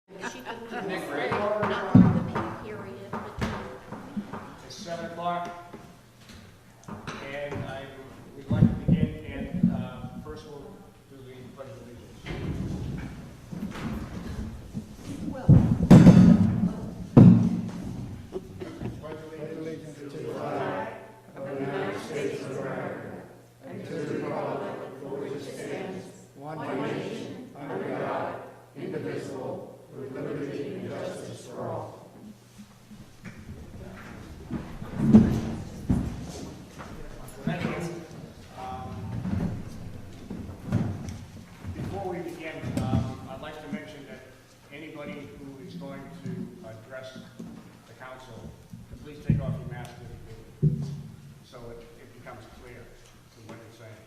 She can do it, not during the peak period, but It's 7 o'clock, and I would like to begin, and first we'll do the pledge of allegiance. Pledge allegiance to the flag of the United States of America and to the republic for which it stands, one nation, under God, indivisible, with liberty and justice for all. Before we begin, I'd like to mention that anybody who is going to address the council, please take off your mask if you do, so it becomes clear to what you're saying.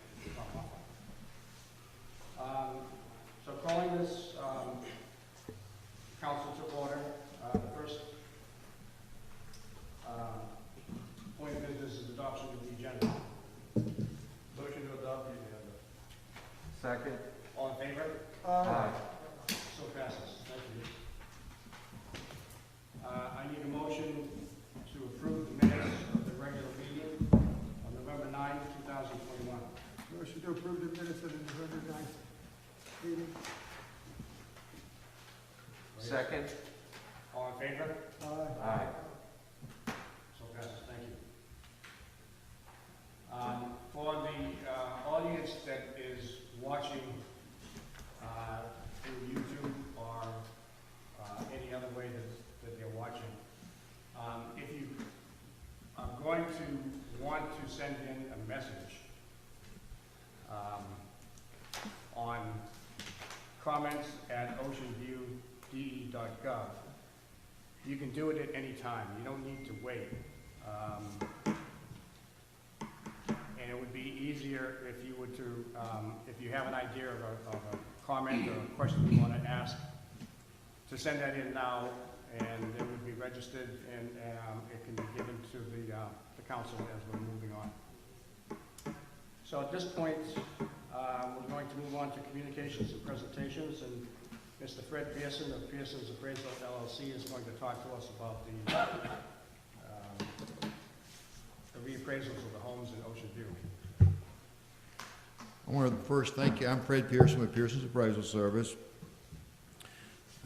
So calling this council to order, the first point of business is adoption of the agenda. Motion to adopt the agenda. Second. All in favor? Aye. So passes. Thank you. I need a motion to approve the minutes of the regular meeting on November 9, 2021. Motion to approve the minutes of the November 9th meeting. Second. All in favor? Aye. So passes. Thank you. For the audience that is watching through YouTube or any other way that they're watching, if you are going to want to send in a message on comments at oceanviewde.gov, you can do it at any time. You don't need to wait. And it would be easier if you were to, if you have an idea of a comment or a question you want to ask, to send that in now, and it would be registered, and it can be given to the council as we're moving on. So at this point, we're going to move on to communications and presentations, and Mr. Fred Pearson of Pearson's Appraisal LLC is going to talk to us about the reappraisals of the homes in Ocean View. I want to first thank you. I'm Fred Pearson with Pearson's Appraisal Service.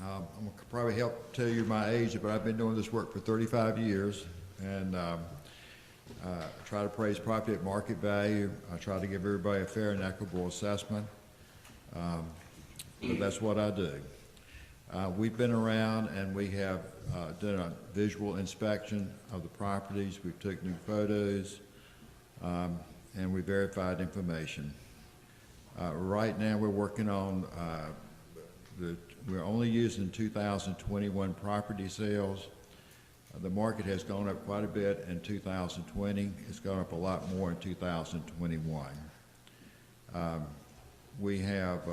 I'm going to probably help tell you my age, but I've been doing this work for 35 years, and I try to appraise property at market value. I try to give everybody a fair and equitable assessment, but that's what I do. We've been around and we have done a visual inspection of the properties. We've took new photos, and we verified information. Right now we're working on we're only using 2021 property sales. The market has gone up quite a bit in 2020. It's gone up a lot more in 2021. We have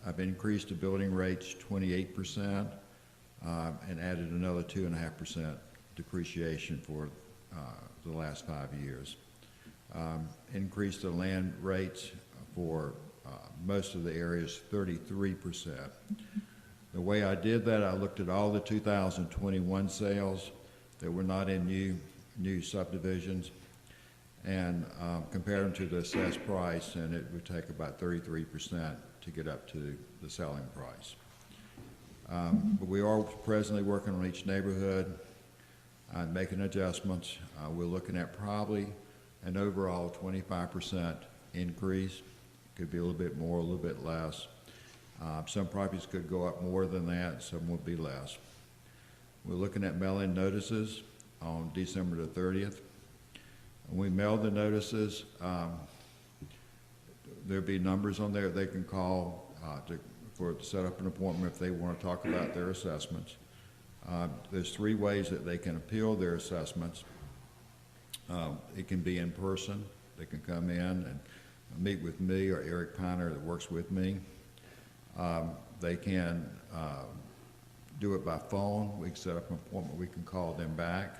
I've increased the building rates 28% and added another 2.5% depreciation for the last 5 years. Increased the land rates for most of the areas 33%. The way I did that, I looked at all the 2021 sales that were not in new subdivisions and compared them to the assessed price, and it would take about 33% to get up to the selling price. But we are presently working on each neighborhood and making adjustments. We're looking at probably an overall 25% increase. Could be a little bit more, a little bit less. Some properties could go up more than that, some would be less. We're looking at mail-in notices on December the 30th. When we mail the notices, there'll be numbers on there they can call to set up an appointment if they want to talk about their assessments. There's 3 ways that they can appeal their assessments. It can be in person. They can come in and meet with me or Eric Piner that works with me. They can do it by phone. We can set up an appointment. We can call them back,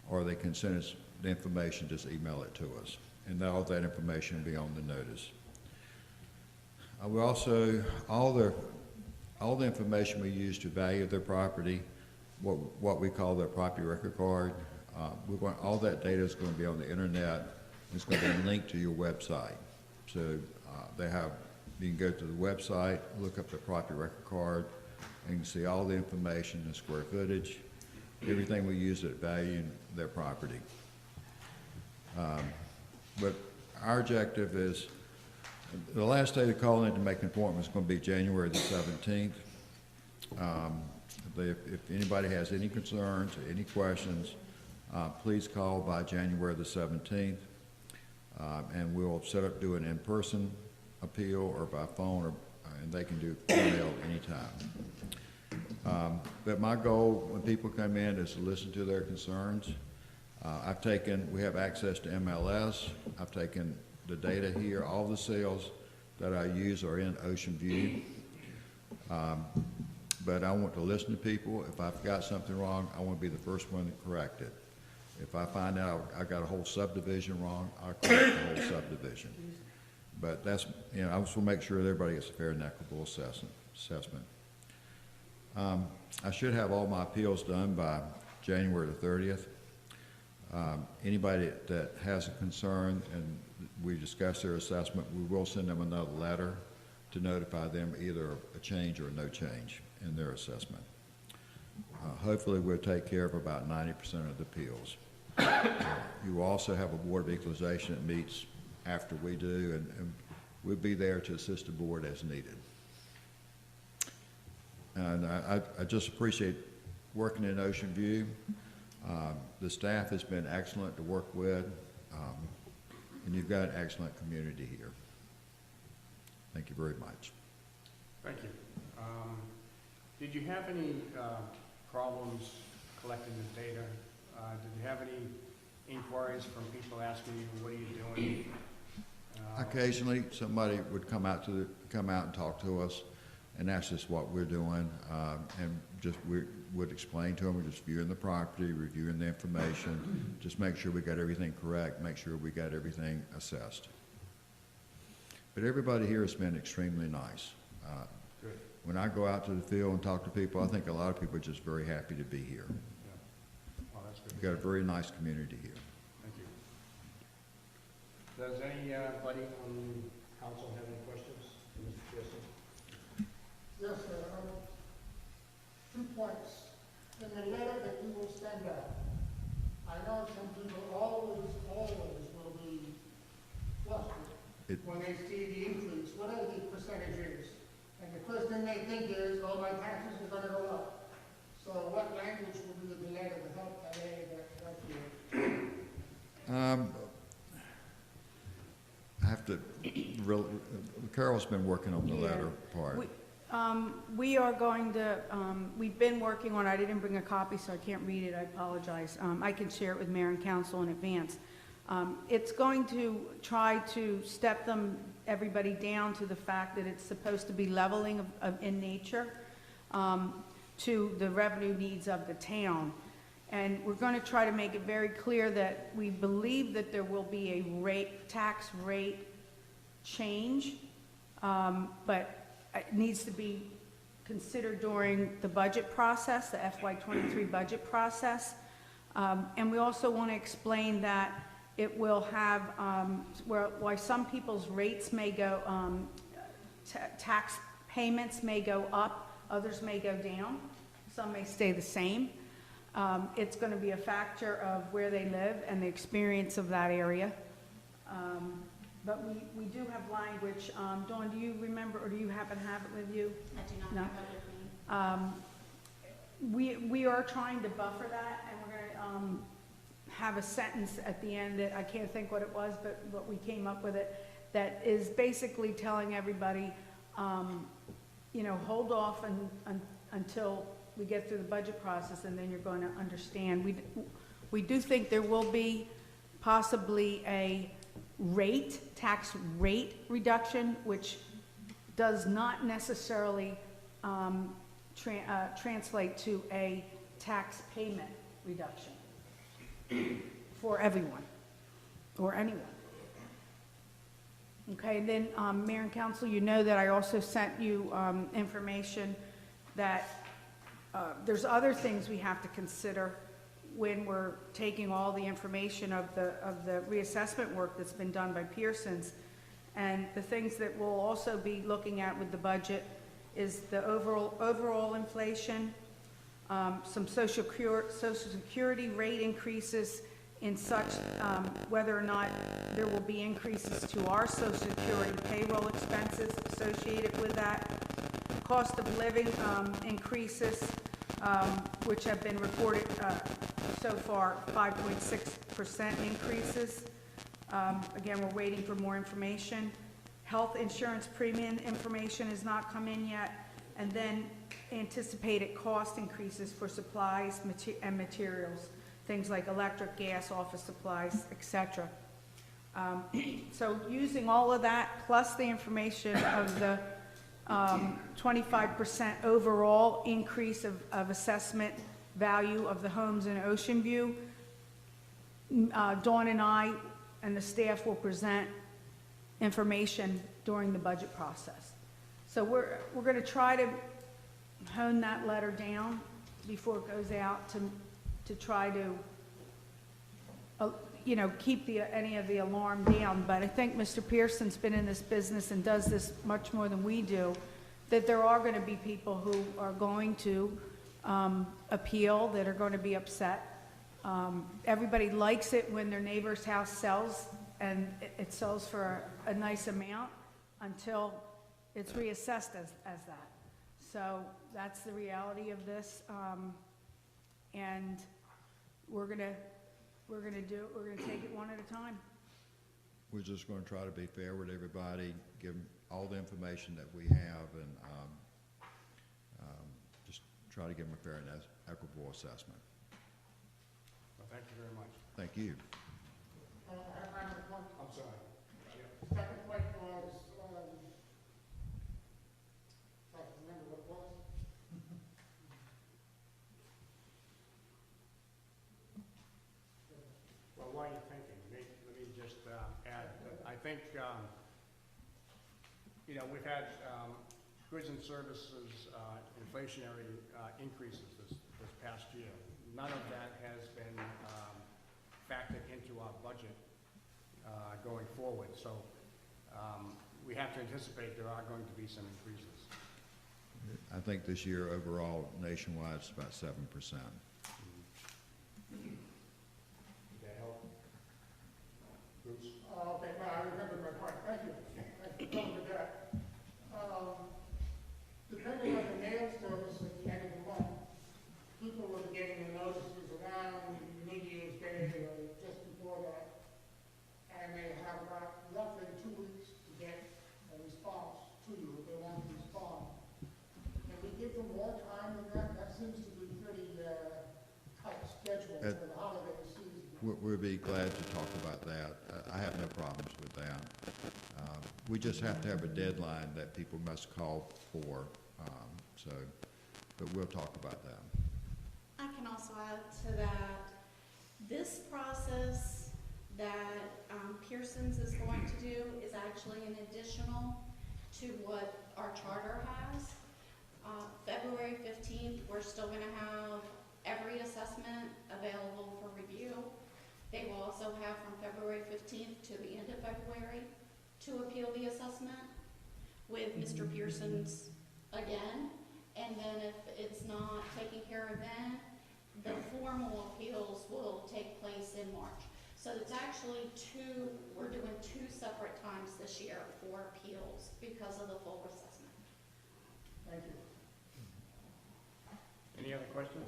or they can send us the information, just email it to us. And all that information will be on the notice. We also, all all the information we use to value their property, what we call their property record card, all that data is going to be on the internet. It's going to be linked to your website. So you can go to the website, look up the property record card, and you can see all the information, the square footage, everything we use at valuing their property. But our objective is, the last day to call in to make an appointment is going to be January the 17th. If anybody has any concerns or any questions, please call by January the 17th, and we'll set up, do an in-person appeal or by phone, and they can do email anytime. But my goal when people come in is to listen to their concerns. We have access to MLS. I've taken the data here. All the sales that I use are in Ocean View. But I want to listen to people. If I've got something wrong, I want to be the first one to correct it. If I find out I got a whole subdivision wrong, I'll correct the whole subdivision. But that's, I just want to make sure that everybody gets a fair and equitable assessment. I should have all my appeals done by January the 30th. Anybody that has a concern and we discuss their assessment, we will send them another letter to notify them either a change or no change in their assessment. Hopefully we'll take care of about 90% of the appeals. You also have a Board of Equalization that meets after we do, and we'll be there to assist the board as needed. And I just appreciate working in Ocean View. The staff has been excellent to work with, and you've got an excellent community here. Thank you very much. Thank you. Did you have any problems collecting the data? Did you have any inquiries from people asking you, what are you doing? Occasionally, somebody would come out and talk to us and ask us what we're doing, and we would explain to them. We're just viewing the property, reviewing the information, just make sure we got everything correct, make sure we got everything assessed. But everybody here has been extremely nice. Good. When I go out to the field and talk to people, I think a lot of people are just very happy to be here. Yeah. Well, that's good. We've got a very nice community here. Thank you. Does anybody on the council have any questions? Mr. Pearson? Yes, sir. 2 points. In the letter that you will send out, I know some people always will be flustered when they see the increase, whatever the percentage is. And the first thing they think is, oh, my taxes are gonna go up. So what language will be the letter to help that area that you? I have to, Carol's been working on the letter part. We are going to, we've been working on, I didn't bring a copy, so I can't read it, I apologize. I can share it with mayor and council in advance. It's going to try to step everybody down to the fact that it's supposed to be leveling in nature to the revenue needs of the town. And we're going to try to make it very clear that we believe that there will be a tax rate change, but it needs to be considered during the budget process, the FY23 budget process. And we also want to explain that it will have, why some people's rates may go, tax payments may go up, others may go down, some may stay the same. It's going to be a factor of where they live and the experience of that area. But we do have language. Dawn, do you remember, or do you happen to have it with you? I do not No. have it with me. We are trying to buffer that, and we're going to have a sentence at the end that I can't think what it was, but what we came up with it, that is basically telling everybody, hold off until we get through the budget process, and then you're going to understand. We do think there will be possibly a tax rate reduction, which does not necessarily translate to a tax payment reduction for everyone or anyone. Okay, then Mayor and Council, you know that I also sent you information that there's other things we have to consider when we're taking all the information of the reassessment work that's been done by Pearson's. And the things that we'll also be looking at with the budget is the overall inflation, some Social Security rate increases in such, whether or not there will be increases to our Social Security payroll expenses associated with that, cost of living increases, which have been reported so far, 5.6% increases. Again, we're waiting for more information. Health insurance premium information has not come in yet. And then anticipated cost increases for supplies and materials, things like electric, gas, office supplies, et cetera. So using all of that, plus the information of the 25% overall increase of assessment value of the homes in Ocean View, Dawn and I and the staff will present information during the budget process. So we're going to try to hone that letter down before it goes out to try to, keep any of the alarm down. But I think Mr. Pearson's been in this business and does this much more than we do, that there are going to be people who are going to appeal, that are going to be upset. Everybody likes it when their neighbor's house sells, and it sells for a nice amount until it's reassessed as that. So that's the reality of this, and we're gonna take it one at a time. We're just going to try to be fair with everybody, give them all the information that we have, and just try to give them a fair and equitable assessment. Well, thank you very much. Thank you. I have one I'm sorry. second point was, I can't remember what it was. Well, while you're thinking, let me just add, that I think, we've had goods and services inflationary increases this past year. None of that has been factored into our budget going forward. So we have to anticipate there are going to be some increases. I think this year overall nationwide it's about 7%. Did that help? Bruce? Okay, now I remember my point, thank you. Thanks for coming to that. Depending on the mail service at the end of the month, people were getting the notices around New Year's Day or just before that, and they have about roughly 2 weeks to get a response to you if they want to respond. Can we give them more time than that? That seems to be pretty tight schedule for the holiday season. We'll be glad to talk about that. I have no problems with that. We just have to have a deadline that people must call for, but we'll talk about that. I can also add to that, this process that Pearson's is going to do is actually an additional to what our charter has. February 15th, we're still going to have every assessment available for review. They will also have from February 15th to the end of February to appeal the assessment with Mr. Pearson's again. And then if it's not taken care of then, the formal appeals will take place in March. So it's actually we're doing 2 separate times this year for appeals because of the full assessment. Thank you. Any other questions?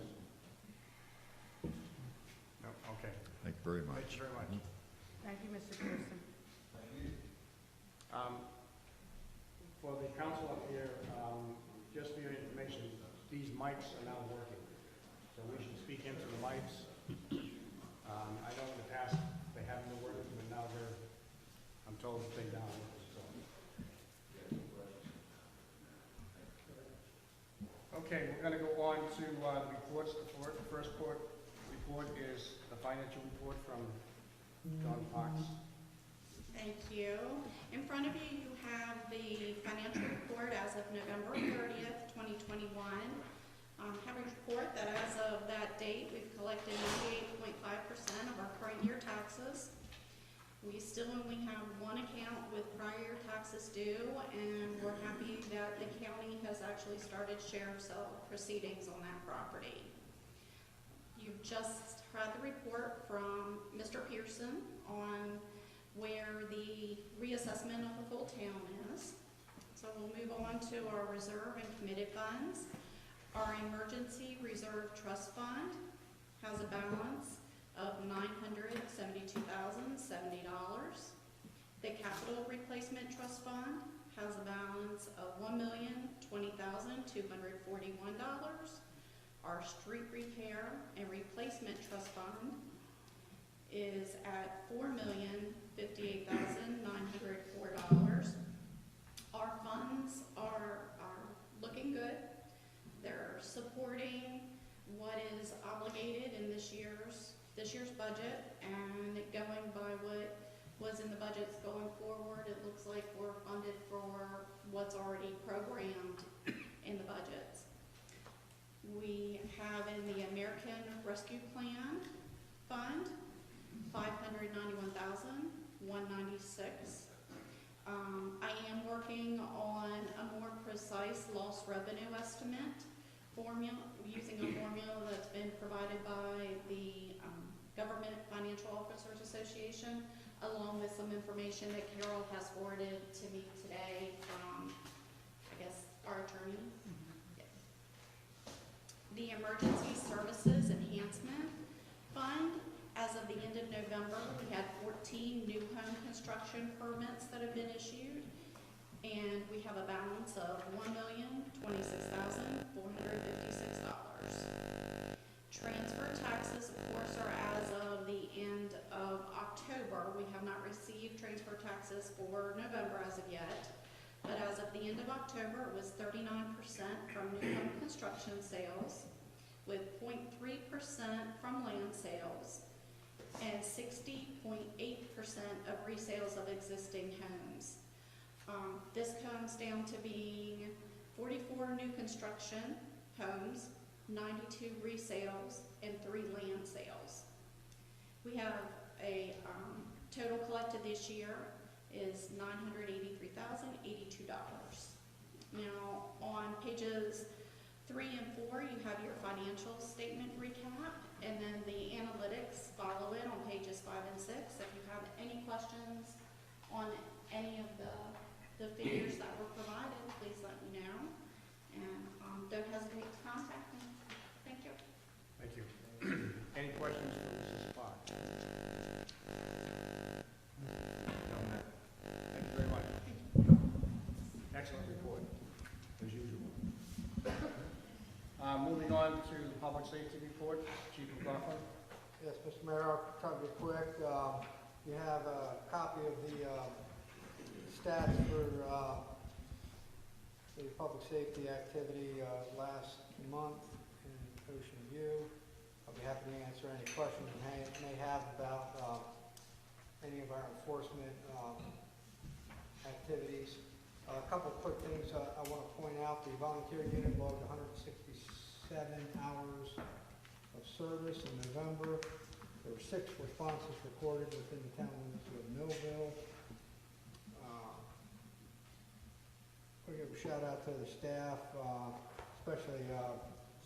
No? Okay. Thank you very much. Thank you very much. Thank you, Mr. Pearson. For the council up here, just for your information, these mics are now working. So we should speak into the mics. I know in the past they haven't been working, but now I'm told to take down. So. Okay, we're going to go on to reports. The first report is the financial report from John Fox. Thank you. In front of you, you have the financial report as of November 30th, 2021. Have a report that as of that date, we've collected 98.5% of our current year taxes. We still only have one account with prior year taxes due, and we're happy that the county has actually started sheriff's sale proceedings on that property. You've just heard the report from Mr. Pearson on where the reassessment of the full town is. So we'll move on to our reserve and committed funds. Our emergency reserve trust fund has a balance of $972,070. The capital replacement trust fund has a balance of $1,020,241. Our street repair and replacement trust fund is at $4,058,904. Our funds are looking good. They're supporting what is obligated in this year's budget, and going by what was in the budgets going forward, it looks like we're funded for what's already programmed in the budgets. We have in the American Rescue Plan Fund, $591,196. I am working on a more precise lost revenue estimate formula, using a formula that's been provided by the Government Financial Officers Association, along with some information that Carol has forwarded to me today from, I guess, our attorney. Yeah. The Emergency Services Enhancement Fund, as of the end of November, we had 14 new home construction permits that have been issued, and we have a balance of $1,026,456. Transfer taxes, of course, are as of the end of October. We have not received transfer taxes for November as of yet, but as of the end of October, it was 39% from new home construction sales, with 0.3% from land sales, and 60.8% of resales of existing homes. This comes down to being 44 new construction homes, 92 resales, and 3 land sales. We have a total collected this year is $983,082. Now, on pages 3 and 4, you have your financial statement recap, and then the analytics follow it on pages 5 and 6. If you have any questions on any of the figures that were provided, please let me know, and don't hesitate to contact me. Thank you. Thank you. Any questions for Mrs. Spot? No. Thank you very much. Excellent report, as usual. Moving on to the public safety report, Chief McLaughlin. Yes, Mr. Mayor, I'll try to be quick. You have a copy of the stats for the public safety activity last month in Ocean View. I'll be happy to answer any questions you may have about any of our enforcement activities. A couple of quick things I want to point out. The volunteer unit logged 167 hours of service in November. There were 6 responses recorded within the town limits of Millville. Quick shout out to the staff, especially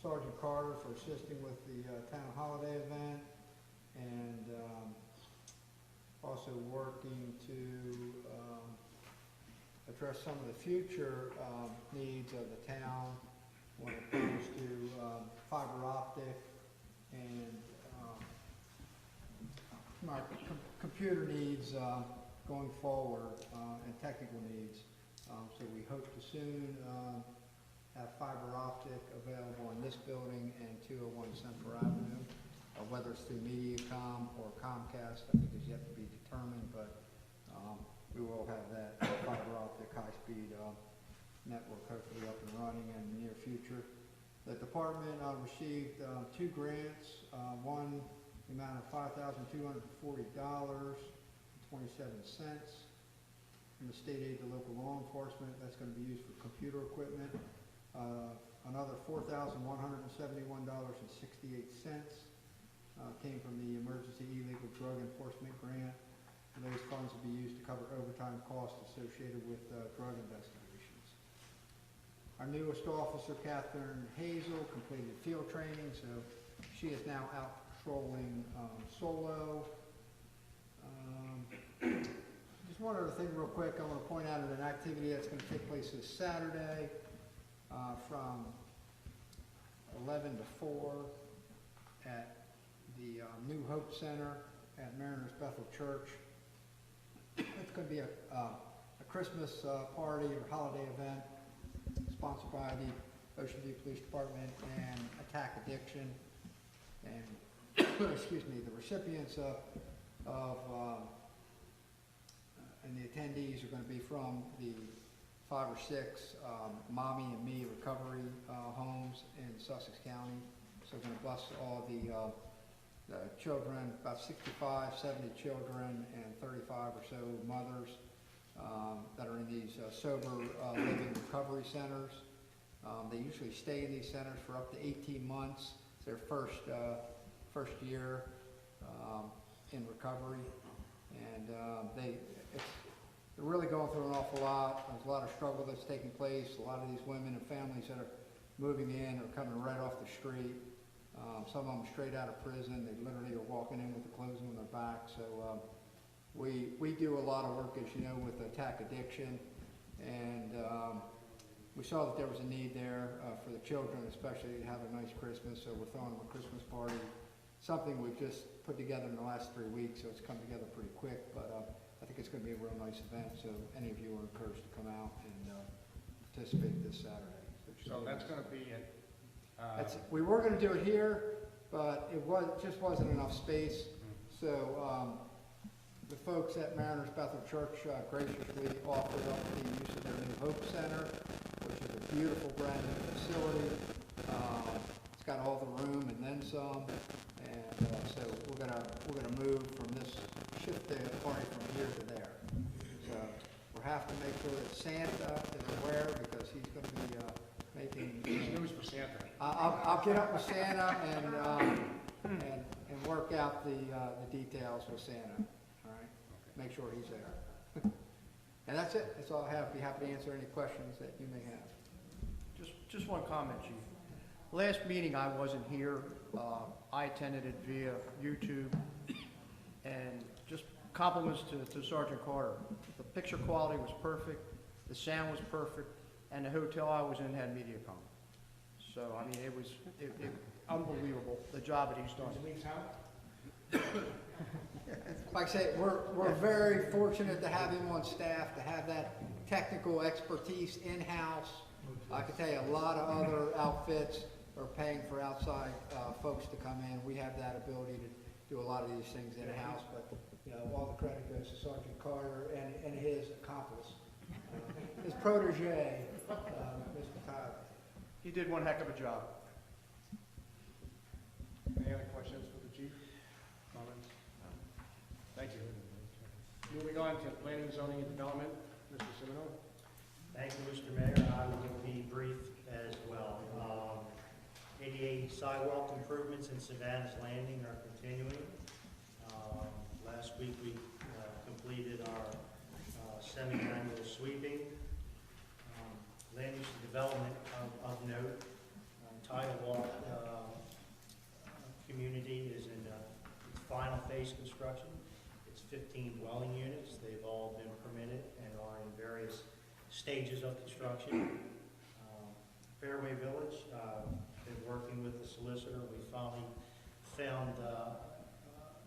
Sergeant Carter for assisting with the town holiday event, and also working to address some of the future needs of the town when it comes to fiber optic and our computer needs going forward, and technical needs. So we hope to soon have fiber optic available in this building and 201 Central Avenue. Whether it's through Mediacom or Comcast, I think is yet to be determined, but we will have that fiber optic high-speed network hopefully up and running in the near future. The department received 2 grants, one the amount of $5,240.27, from the state aid to local law enforcement. That's going to be used for computer equipment. Another $4,171.68 came from the Emergency Illegal Drug Enforcement Grant. And those funds will be used to cover overtime costs associated with drug investigations. Our newest officer, Catherine Hazel, completed field training, so she is now out patrolling solo. Just one other thing real quick, I want to point out an activity that's going to take place this Saturday from 11 to 4 at the New Hope Center at Mariners Bethel Church. It's going to be a Christmas party or holiday event sponsored by the Ocean View Police Department and Attack Addiction. And, excuse me, the recipients and the attendees are going to be from the 5 or 6 Mommy and Me recovery homes in Sussex County. So we're going to bless all the children, about 65, 70 children, and 35 or so mothers that are in these sober living recovery centers. They usually stay in these centers for up to 18 months. It's their first year in recovery, and they're really going through an awful lot. There's a lot of struggle that's taking place. A lot of these women and families that are moving in are coming right off the street. Some of them straight out of prison. They literally are walking in with the clothes on their back. So we do a lot of work, as you know, with Attack Addiction, and we saw that there was a need there for the children, especially to have a nice Christmas. So we're throwing them a Christmas party, something we've just put together in the last 3 weeks. So it's come together pretty quick, but I think it's going to be a real nice event. So any of you are encouraged to come out and participate this Saturday. So that's going to be at, we were going to do it here, but just wasn't enough space. So the folks at Mariners Bethel Church graciously offered up the use of their New Hope Center, which is a beautiful brand new facility. It's got all the room and then some, and so we're gonna move from this, shift the party from here to there. So we'll have to make sure that Santa is aware, because he's going to be making. news for Santa. I'll get up with Santa and work out the details with Santa. All right, make sure he's there. And that's it. That's all I have. Be happy to answer any questions that you may have. Just one comment, Chief. Last meeting, I wasn't here. I attended it via YouTube, and just compliments to Sergeant Carter. The picture quality was perfect, the sound was perfect, and the hotel I was in had MediaCom. So, I mean, it was unbelievable, the job that he's done. Like I say, we're very fortunate to have him on staff, to have that technical expertise in-house. I can tell you a lot of other outfits are paying for outside folks to come in. We have that ability to do a lot of these things in-house, but you know, all the credit goes to Sergeant Carter and his accomplice, his protege, Mr. Tyler. He did one heck of a job. Any other questions for the chief? Comments? Thank you. Moving on to planning, zoning, and development, Mr. Semino. Thank you, Mr. Mayor. I will be brief as well. 88 sidewalk improvements in Savannah's Landing are continuing. Last week we completed our semi-annual sweeping. Land use and development of note. Tidal Walk community is in its final phase construction. It's 15 dwelling units. They've all been permitted and are in various stages of construction. Fairway Village, been working with the solicitor. We finally found,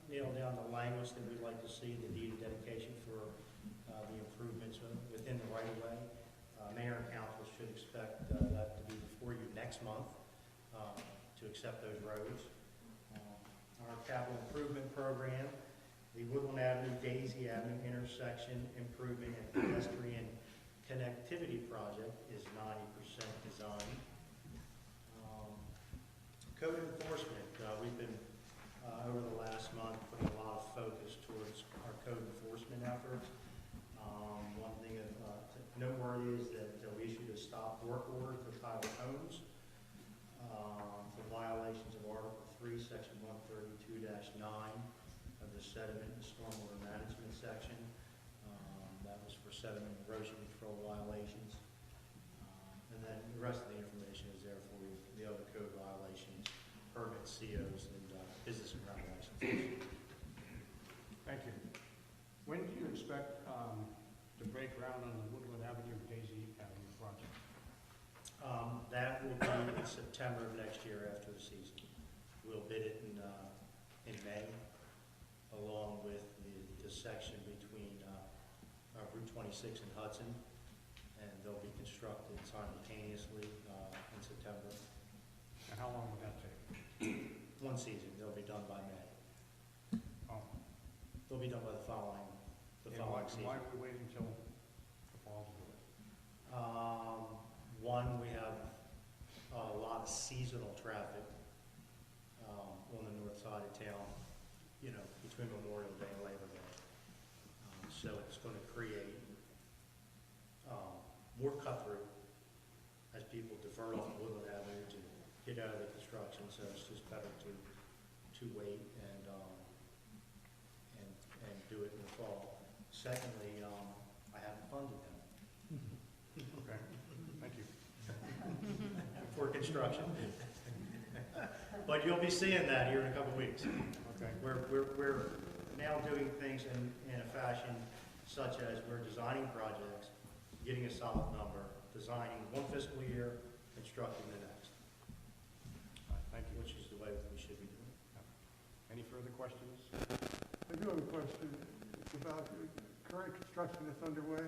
nailed down the language that we'd like to see, the deed of dedication for the improvements within the right-of-way. Mayor and council should expect that to be before you next month to accept those roads. Our capital improvement program, the Woodland Avenue, Daisy Avenue intersection improvement and pedestrian connectivity project is 90% designed. Code enforcement, we've been over the last month putting a lot of focus towards our code enforcement efforts. One thing sediment and stormwater management section. That was for sediment and erosion control violations. And then the rest of the information is there for the other code violations, permits, COs, and business and ground licenses. Thank you. When do you expect to break ground on the Woodland Avenue, Daisy Avenue project? That will be in September of next year after the season. We'll bid it in May, along with the section between Route 26 and Hudson, and they'll be constructed simultaneously in September. And how long will that take? One season, they'll be done by May. Oh, They'll be done by the following why season. are we waiting until the fall to do it? One, we have a lot of seasonal traffic on the north side of town, you know, between Memorial Day and Labor Day. So it's going to create more cut-through as people divert off Woodland Avenue to get out of the construction. So it's just better to wait and do it in the fall. Secondly, I haven't funded them Okay, thank you. for construction. But you'll be seeing that here in a couple weeks. Okay. We're now doing things in a fashion such as we're designing projects, getting a solid number, designing one fiscal year, constructing the next, All right, thank you. which is the way we should be doing. Any further questions? I do have a question. It's about the current construction that's underway.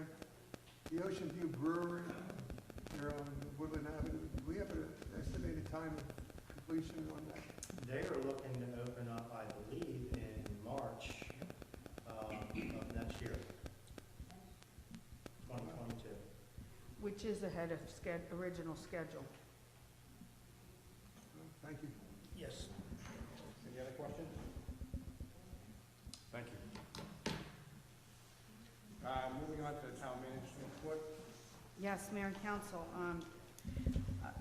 The Ocean View Brewery here on Woodland Avenue, do we have an estimated time of completion on that? They are looking to open up, I believe, in March of next year, 2022. Which is ahead of original schedule. Thank you. Yes. Any other questions? Thank you. Moving on to the town management report. Yes, Mayor and Council.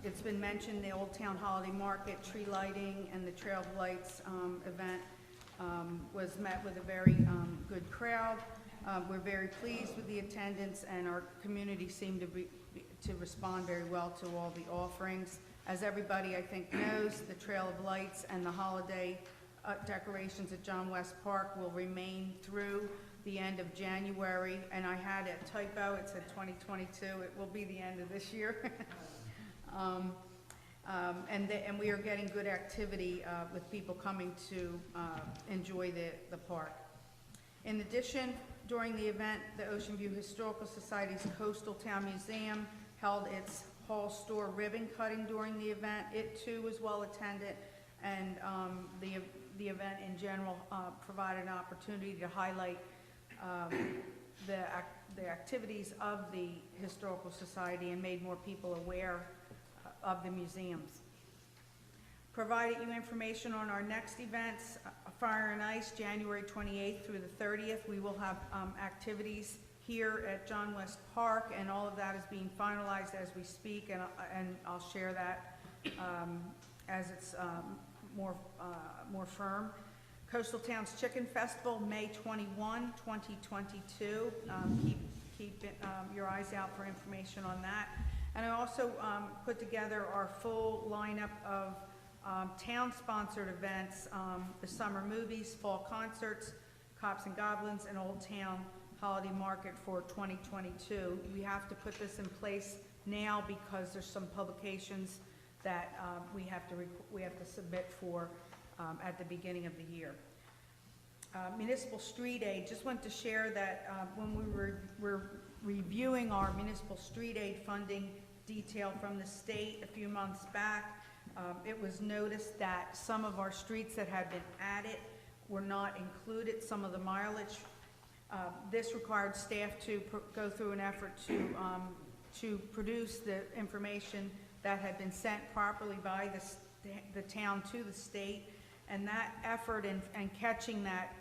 It's been mentioned, the Old Town Holiday Market, tree lighting, and the Trail of Lights event was met with a very good crowd. We're very pleased with the attendance, and our community seemed to respond very well to all the offerings. As everybody, I think, knows, the Trail of Lights and the holiday decorations at John West Park will remain through the end of January, and I had a typo, it said 2022, it will be the end of this year. And we are getting good activity with people coming to enjoy the park. In addition, during the event, the Ocean View Historical Society's Coastal Town Museum held its Hall Store ribbon cutting during the event. It too was well attended, and the event in general provided an opportunity to highlight the activities of the Historical Society and made more people aware of the museums. Provided you information on our next events, Fire and Ice, January 28th through the 30th. We will have activities here at John West Park, and all of that is being finalized as we speak, and I'll share that as it's more firm. Coastal Towns Chicken Festival, May 21, 2022. Keep your eyes out for information on that. And I also put together our full lineup of town-sponsored events, the summer movies, fall concerts, Cops and Goblins, and Old Town Holiday Market for 2022. We have to put this in place now because there's some publications that we have to submit for at the beginning of the year. Municipal Street Aid, just want to share that when we were reviewing our municipal street aid funding detail from the state a few months back, it was noticed that some of our streets that had been added were not included, some of the mileage. This required staff to go through an effort to produce the information that had been sent properly by the town to the state. And that effort and catching that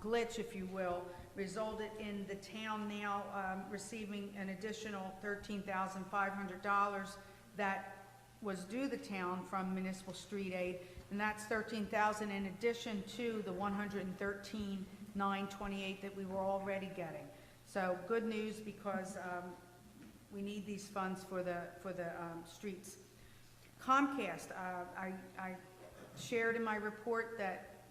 glitch, if you will, resulted in the town now receiving an additional $13,500 that was due the town from municipal street aid, and that's $13,000 in addition to the $113 928 that we were already getting. So good news, because we need these funds for the streets. Comcast, I shared in my report that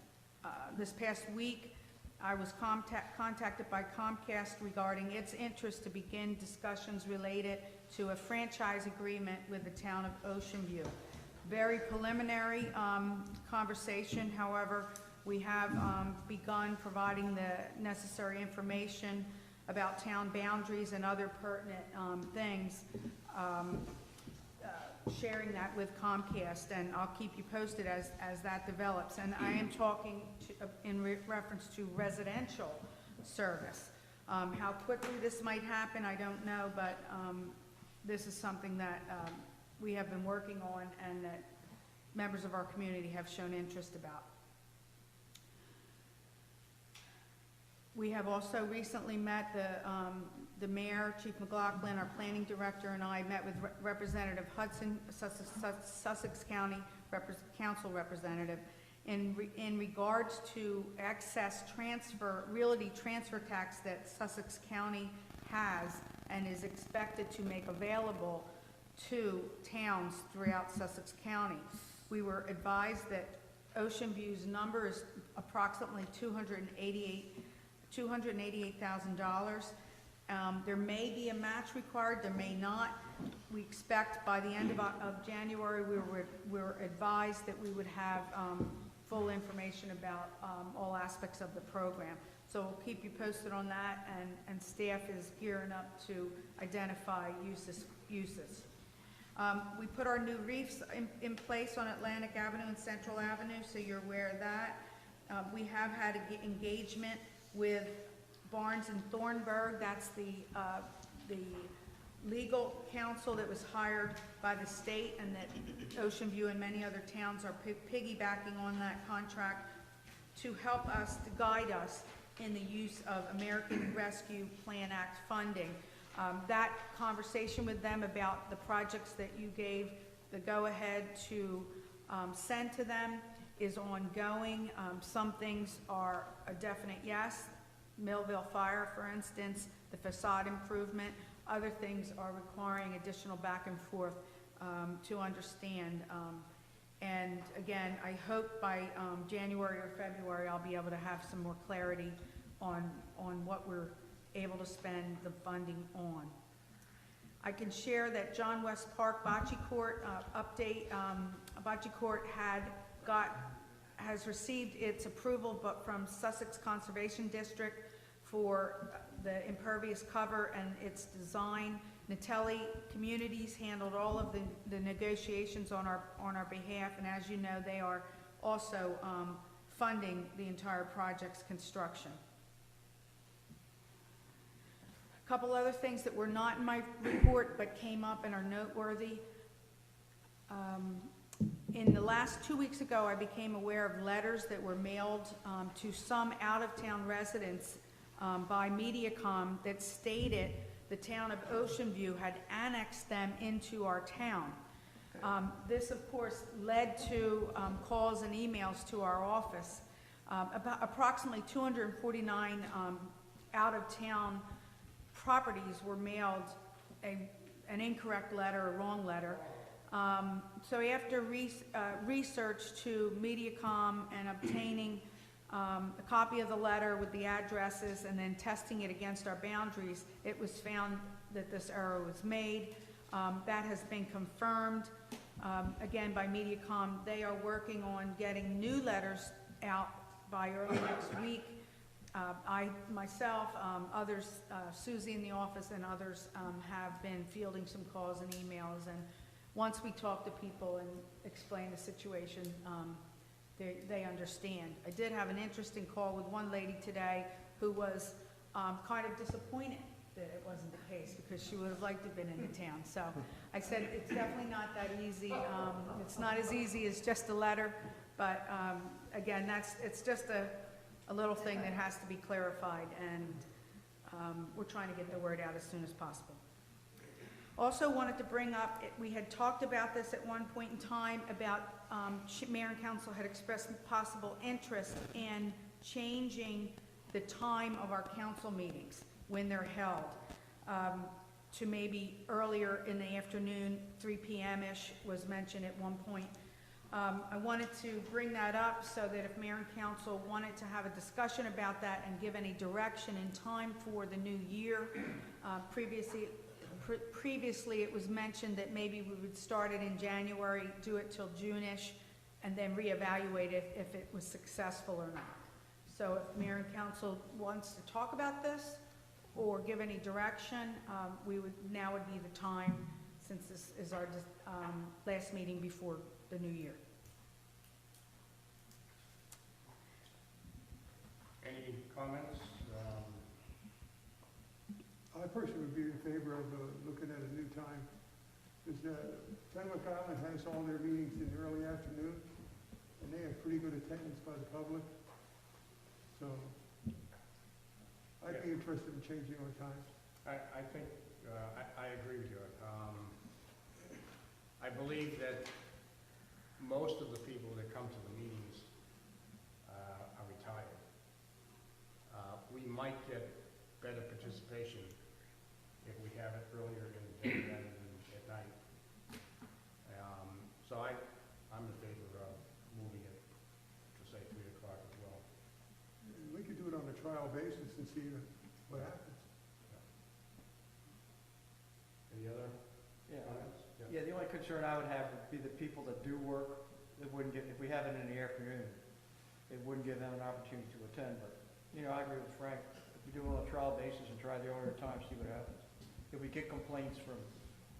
this past week, I was contacted by Comcast regarding its interest to begin discussions related to a franchise agreement with the town of Ocean View. Very preliminary conversation, however, we have begun providing the necessary information about town boundaries and other pertinent things, sharing that with Comcast, and I'll keep you posted as that develops. And I am talking in reference to residential service. How quickly this might happen, I don't know, but this is something that we have been working on and that members of our community have shown interest about. We have also recently met the mayor, Chief McLaughlin, our planning director, and I met with Representative Hudson, Sussex County Council representative, in regards to excess realty transfer tax that Sussex County has and is expected to make available to towns throughout Sussex County. We were advised that Ocean View's number is approximately $288,000. There may be a match required, there may not. We expect by the end of January, we were advised that we would have full information about all aspects of the program. So we'll keep you posted on that, and staff is gearing up to identify uses. We put our new reefs in place on Atlantic Avenue and Central Avenue, so you're aware of that. We have had engagement with Barnes and Thornburg. That's the legal counsel that was hired by the state, and that Ocean View and many other towns are piggybacking on that contract to help us, to guide us in the use of American Rescue Plan Act funding. That conversation with them about the projects that you gave the go-ahead to send to them is ongoing. Some things are a definite yes. Millville Fire, for instance, the facade improvement. Other things are requiring additional back and forth to understand. And again, I hope by January or February I'll be able to have some more clarity on what we're able to spend the funding on. I can share that John West Park Bocce Court update. Bocce Court has received its approval, but from Sussex Conservation District for the impervious cover and its design. Natelli Communities handled all of the negotiations on our behalf, and as you know, they are also funding the entire project's construction. A couple other things that were not in my report but came up and are noteworthy. In the last 2 weeks ago, I became aware of letters that were mailed to some out-of-town residents by Mediacom that stated the town of Ocean View had annexed them into our town. This, of course, led to calls and emails to our office. About approximately 249 out-of-town properties were mailed an incorrect letter, a wrong letter. So after research to Mediacom and obtaining a copy of the letter with the addresses and then testing it against our boundaries, it was found that this error was made. That has been confirmed, again, by Mediacom. They are working on getting new letters out by early next week. I, myself, others, Susie in the office and others have been fielding some calls and emails, and once we talk to people and explain the situation, they understand. I did have an interesting call with one lady today who was kind of disappointed that it wasn't the case because she would have liked to have been in the town. So I said, it's definitely not that easy. It's not as easy as just a letter, but again, it's just a little thing that has to be clarified, and we're trying to get the word out as soon as possible. Also wanted to bring up, we had talked about this at one point in time about Mayor and Council had expressed possible interest in changing the time of our council meetings, when they're held, to maybe earlier in the afternoon, 3 p.m.-ish was mentioned at one point. I wanted to bring that up so that if mayor and council wanted to have a discussion about that and give any direction in time for the new year. Previously it was mentioned that maybe we would start it in January, do it till June-ish, and then reevaluate if it was successful or not. So if mayor and council wants to talk about this or give any direction, now would be the time, since this is our last meeting before the new year. Any comments? I personally would be in favor of looking at a new time. Because Fenwick Island has all their meetings in the early afternoon, and they have pretty good attendance by the public. So I'd be interested in changing our times. I think, I agree with you. I believe that most of the people that come to the meetings are retired. We might get better participation if we have it earlier in the day rather than at night. So I'm in favor of moving it to say 3 o'clock as well. We could do it on a trial basis and see what happens. Any other Yeah. comments? Yeah, the only concern I would have would be the people that do work, that wouldn't get, if we have it in the afternoon, it wouldn't give them an opportunity to attend, but, I agree with Frank. If we do it on a trial basis and try the earlier time, see what happens. If we get complaints from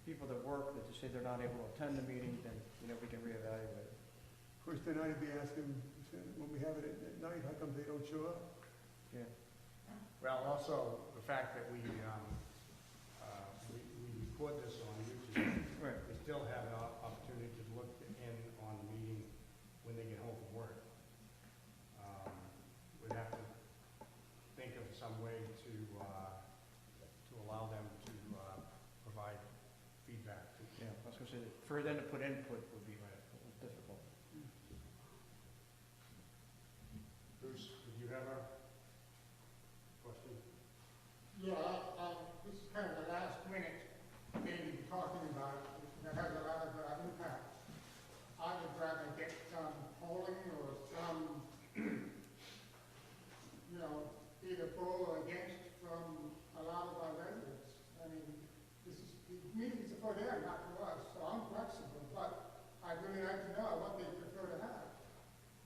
people that work, that say they're not able to attend the meeting, then, we can reevaluate it. Of course, then I'd be asking, when we have it at night, how come they don't show up? Yeah. Well, also, the fact that we record this on YouTube, Right. they still have an opportunity to look in on the meeting when they get home from work. We'd have to think of some way to allow them to provide feedback. Yeah, I was gonna say, that for them to put input would be difficult. Bruce, did you have a question? Yeah, this is kind of the last minute thing you're talking about that has a lot of impact. I would rather get some polling or some, either for or against from a lot of our residents. I mean, these meetings are for them, not for us, so I'm flexible, but I'd really like to know what they prefer to have.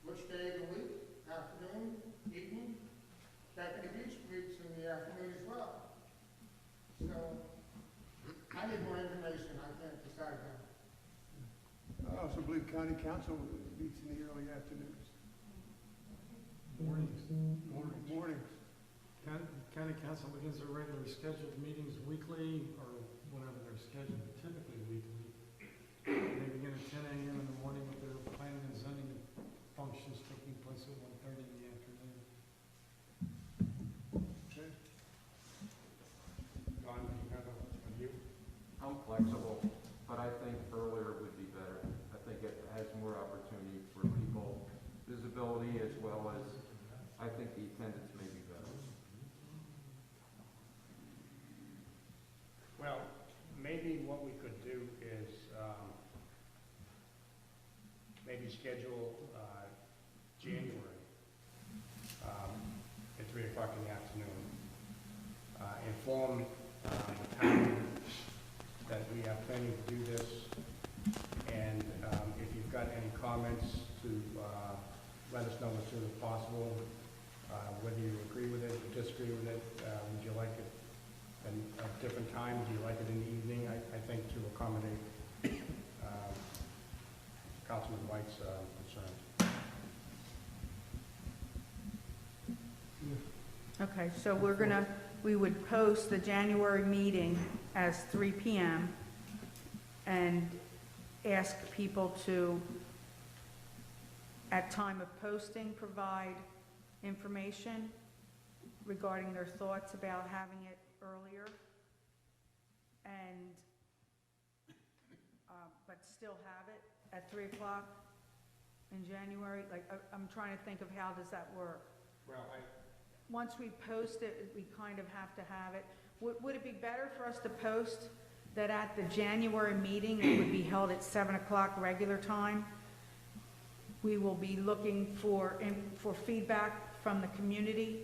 Which day of the week, afternoon, evening? Deputy Beach meets in the afternoon as well. So, I need more information, I can't decide now. I also believe county council meets in the early afternoons. Mornings. Mornings. County council begins their regular scheduled meetings weekly or whenever they're scheduled, but typically weekly. They begin at 10 a.m. in the morning with their planning and zoning functions taking place at 1:30 in the afternoon. Okay. Don, do you have a view? I'm flexible, but I think earlier would be better. I think it has more opportunity for people, visibility, as well as, I think the attendance may be better. Well, maybe what we could do is maybe schedule January at 3 o'clock in the afternoon. Inform the town that we are planning to do this, and if you've got any comments, to let us know as soon as possible, whether you agree with it or disagree with it. Would you like it at a different time? Do you like it in the evening? I think to accommodate Councilman White's concerns. Okay, so we would post the January meeting as 3 p.m. and ask people to, at time of posting, provide information regarding their thoughts about having it earlier, and, but still have it at 3 o'clock in January. Like, I'm trying to think of how does that work? Well, once we post it, we kind of have to have it. Would it be better for us to post that at the January meeting, it would be held at 7 o'clock regular time? We will be looking for feedback from the community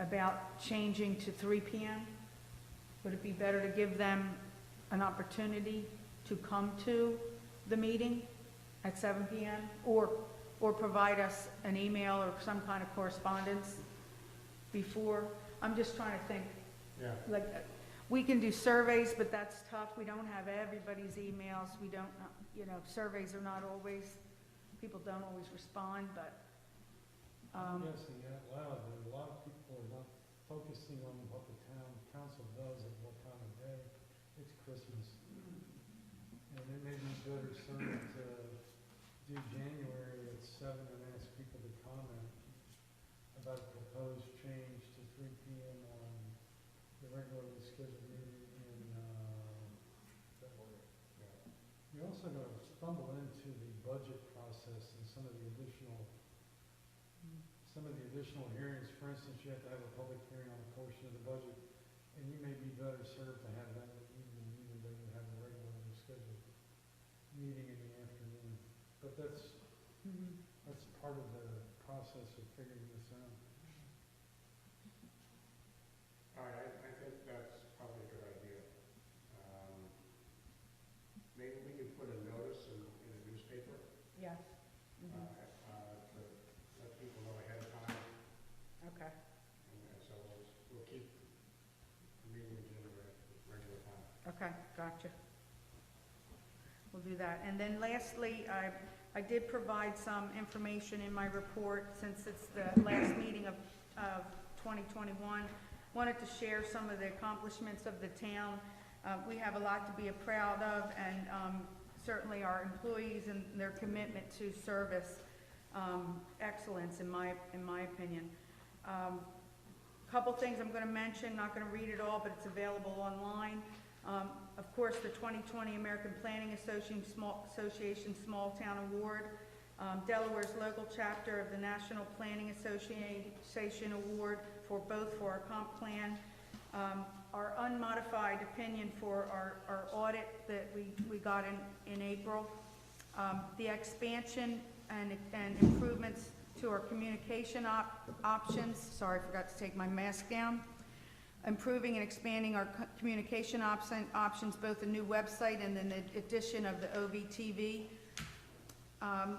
about changing to 3 p.m. Would it be better to give them an opportunity to come to the meeting at 7 p.m. or provide us an email or some kind of correspondence before? I'm just trying to think, Yeah. like, we can do surveys, but that's tough. We don't have everybody's emails. We don't, surveys are not always, people don't always respond, but, I'm guessing out loud, that a lot of people are not focusing on what the town council does at what time of day. It's Christmas. And it may be better served to do January at 7 and ask people to comment about a proposed change to 3 p.m. on the regularly scheduled meeting in February. You're also going to stumble into the budget process and some of the additional hearings. For instance, you have to have a public hearing on a portion of the budget, and you may be better served to have that in the evening, even though you have a regularly scheduled meeting in the afternoon. But that's part of the process of figuring this out. All right, I think that's probably a good idea. Maybe we can put a notice in the newspaper, yes. to let people know ahead of time, Okay. and so we'll keep the meeting agenda at regular time. Okay, gotcha. We'll do that. And then lastly, I did provide some information in my report, since it's the last meeting of 2021. Wanted to share some of the accomplishments of the town. We have a lot to be proud of, and certainly our employees and their commitment to service excellence, in my opinion. Couple things I'm going to mention, not going to read it all, but it's available online. Of course, the 2020 American Planning Association Small Town Award, Delaware's local chapter of the National Planning Association Award for our comp plan, our unmodified opinion for our audit that we got in April, the expansion and improvements to our communication options. Sorry, I forgot to take my mask down. Improving and expanding our communication options, both a new website and then the addition of the OVTV.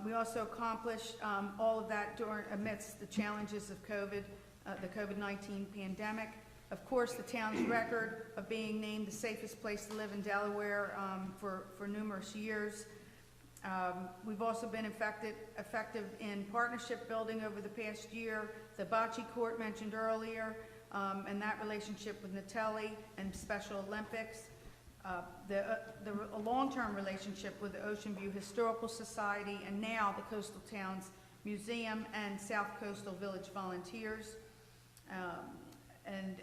We also accomplished all of that amidst the challenges of the COVID-19 pandemic. Of course, the town's record of being named the safest place to live in Delaware for numerous years. We've also been effective in partnership building over the past year. The Bocce Court mentioned earlier, and that relationship with Natelli and Special Olympics. A long-term relationship with the Ocean View Historical Society, and now the Coastal Towns Museum and South Coastal Village Volunteers, and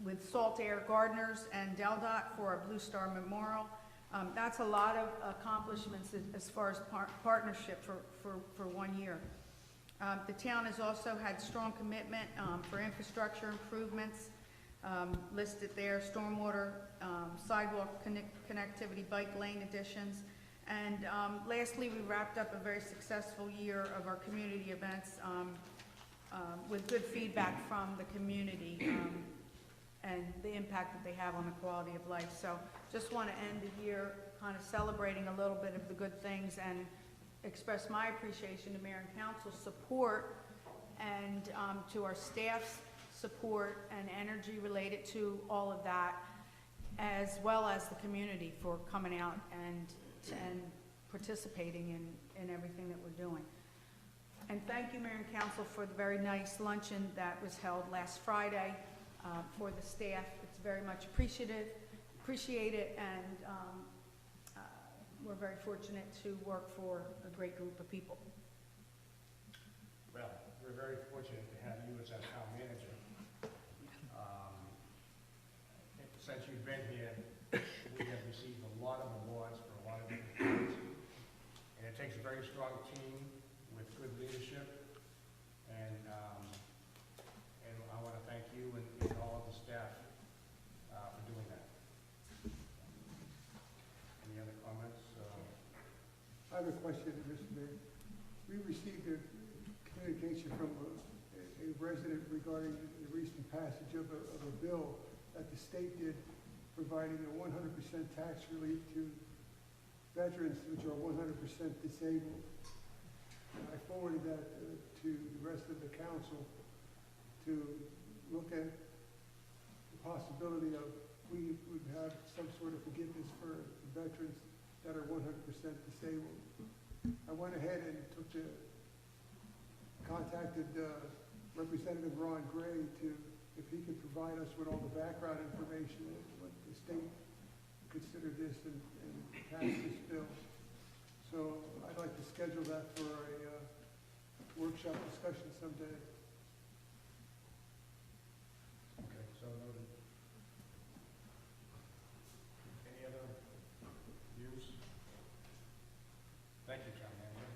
with Salt Air Gardeners and DelDOT for our Blue Star Memorial. That's a lot of accomplishments as far as partnership for 1 year. The town has also had strong commitment for infrastructure improvements, listed there, stormwater, sidewalk connectivity, bike lane additions. And lastly, we wrapped up a very successful year of our community events with good feedback from the community and the impact that they have on the quality of life. So just want to end the year kind of celebrating a little bit of the good things and express my appreciation to Mayor and Council's support and to our staff's support and energy related to all of that, as well as the community for coming out and participating in everything that we're doing. And thank you, Mayor and Council, for the very nice luncheon that was held last Friday for the staff. It's very much appreciated, and we're very fortunate to work for a great group of people. Well, we're very fortunate to have you as our town manager. Since you've been here, we have received a lot of awards for a lot of different things. And it takes a very strong team with good leadership. And I I have a question, Mr. Mayor. We received a communication from a resident regarding the recent passage of a bill that the state did, providing a 100% tax relief to veterans which are 100% disabled. And I forwarded that to the rest of the council to look at the possibility of we would have some sort of forgiveness for veterans that are 100% disabled. I went ahead and contacted Representative Ron Gray if he could provide us with all the background information and what the state considered this and pass this bill. So I'd like to schedule that for a workshop discussion someday. Okay, so noted. Any other views? Thank you, John Manager.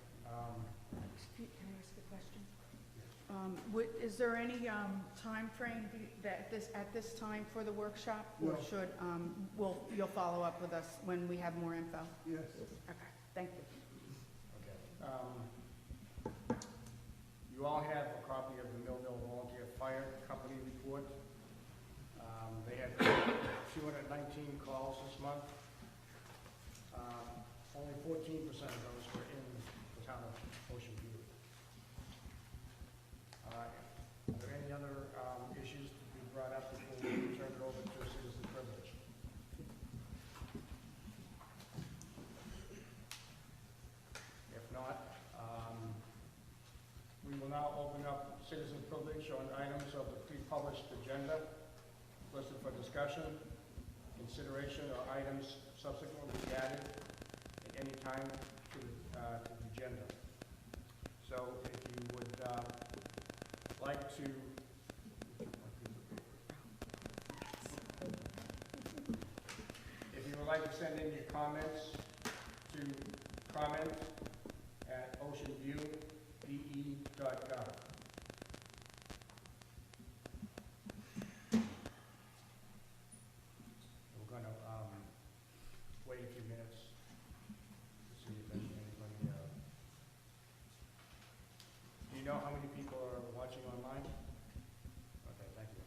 Can I ask a question? Is there any time frame at this time for the workshop? Or No. should, you'll follow up with us when we have more info? Yes. Okay, thank you. Okay. You all have a copy of the Millville Volunteer Fire Company report. They had 219 calls this month. Only 14% of those were in the town of Ocean View. Are there any other issues to be brought up before we turn it over to citizen privilege? If not, we will now open up citizen privilege on items of the pre-published agenda listed for discussion, consideration, or items subsequently added at any time to the agenda. So if you would like to send in your comments to comment@oceanviewde.gov. We're going to wait a few minutes to see if anybody. Do you know how many people are watching online? Okay, thank you.